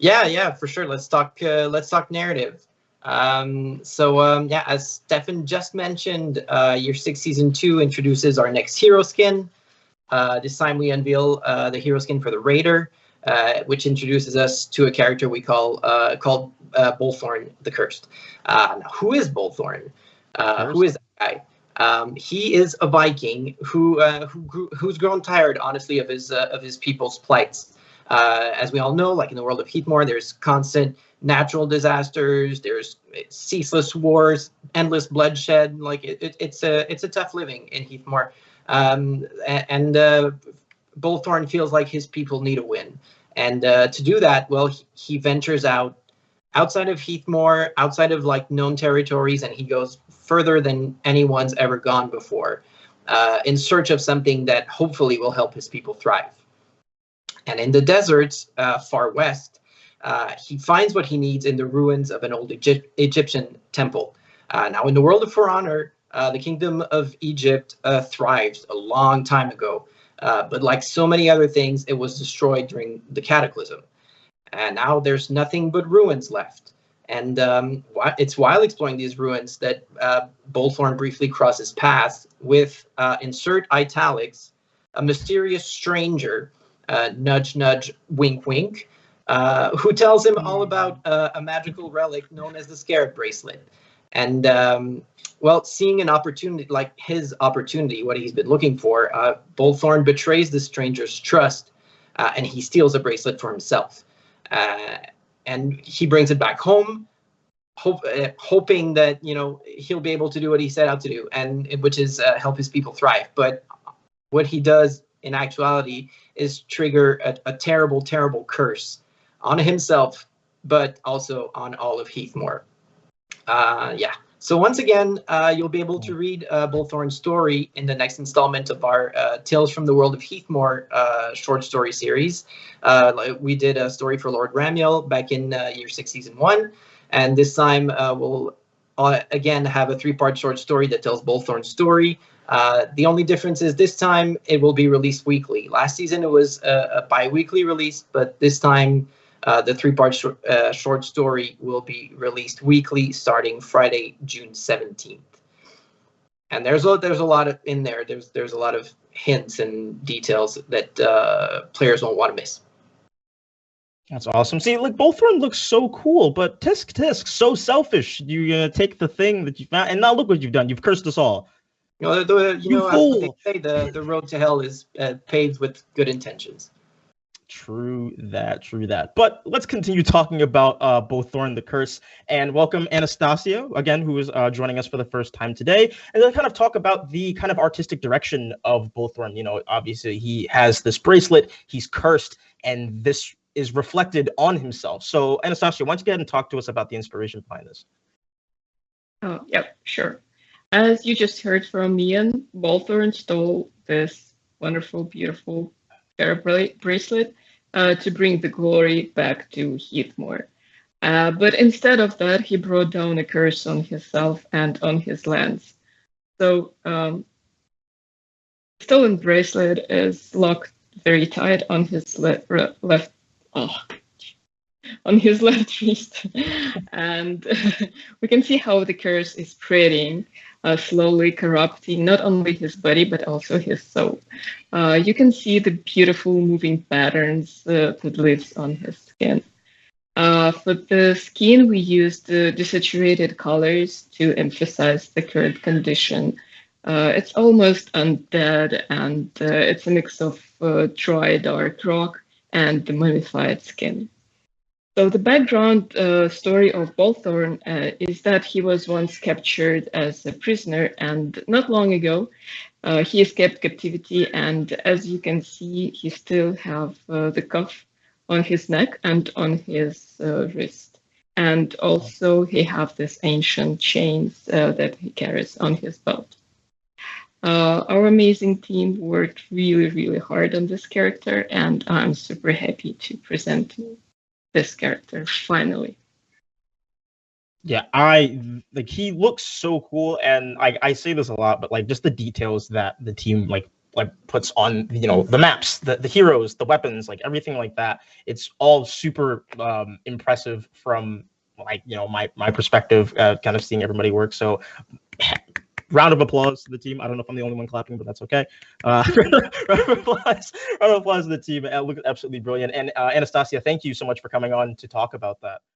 Yeah, for sure. Let's talk. Let's talk narrative. As Stefan just mentioned, Year Six Season 2 introduces our next hero skin. This time we unveil the hero skin for the Raider, which introduces us to a character we called Bolthorn the Cursed. Who is Bolthorn? Who is that guy? He is a Viking who's grown tired, honestly, of his people's plights. As we all know, like in the world of Heathmore, there's constant natural disasters, there's ceaseless wars, endless bloodshed. Like it's a tough living in Heathmore, and Bolthorn feels like his people need a win, and to do that, well, he ventures outside of Heathmore, outside of like known territories, and he goes further than anyone's ever gone before, in search of something that hopefully will help his people thrive. And in the deserts far west, he finds what he needs in the ruins of an old Egyptian temple. Now, in the world of For Honor, the kingdom of Egypt thrived a long time ago. But like so many other things, it was destroyed during the cataclysm. And now there's nothing but ruins left. And it's while exploring these ruins that Bolthorn briefly crosses paths with, insert italics, a mysterious stranger, nudge, nudge, wink, wink, who tells him all about a magical relic known as the Scarab bracelet. And, seeing an opportunity, like his opportunity, what he's been looking for, Bolthorn betrays the stranger's trust, and he steals a bracelet for himself. And he brings it back home, hoping that, he'll be able to do what he set out to do, and which is help his people thrive. But what he does in actuality is trigger a terrible, terrible curse on himself, but also on all of Heathmore. So once again, you'll be able to read Bolthorn's story in the next installment of our Tales from the World of Heathmore short story series. We did a story for Lord Ramiel back in Year 6, Season 1, and this time we'll again have a 3-part short story that tells Bolthorn's story. The only difference is this time it will be released weekly. Last season it was a bi-weekly release, but this time the 3-part short story will be released weekly starting Friday, June 17th. And there's a lot of in there. There's a lot of hints and details that players won't want to miss. That's awesome. See, like Bolthorn looks so cool, but tisk, so selfish. You're gonna take the thing that you found, and now look what you've done. You've cursed us all. As they say, the road to hell is paved with good intentions. True that. But let's continue talking about Bolthorn the Curse, and welcome Anastasia again, who is joining us for the first time today, and then kind of talk about the kind of artistic direction of Bolthorn. Obviously he has this bracelet, he's cursed, and this is reflected on himself. So Anastasia, why don't you go ahead and talk to us about the inspiration behind this? Oh, yep, sure. As you just heard from Ian, Bolthorn stole this wonderful, beautiful Scarab bracelet to bring the glory back to Heathmore. But instead of that, he brought down a curse on himself and on his lands. So the stolen bracelet is locked very tight on his left wrist, and we can see how the curse is spreading, slowly corrupting not only his body but also his soul. You can see the beautiful moving patterns that lives on his skin. For the skin, we used desaturated colors to emphasize the current condition. It's almost undead, and it's a mix of dry dark rock and the mummified skin. So the background story of Bolthorn is that he was once captured as a prisoner, and not long ago he escaped captivity, and as you can see, he still have the cuff on his neck and on his wrist. And also he have this ancient chains that he carries on his belt. Our amazing team worked really, really hard on this character, and I'm super happy to present this character finally. Yeah, he looks so cool, and I say this a lot, but like just the details that the team like like puts on, you know, the maps, the heroes, the weapons, like everything like that. It's all super impressive from like, you know, my perspective, kind of seeing everybody work. So round of applause to the team. I don't know if I'm the only one clapping, but that's okay. Round of applause to the team. It looked absolutely brilliant. And Anastasia, thank you so much for coming on to talk about that.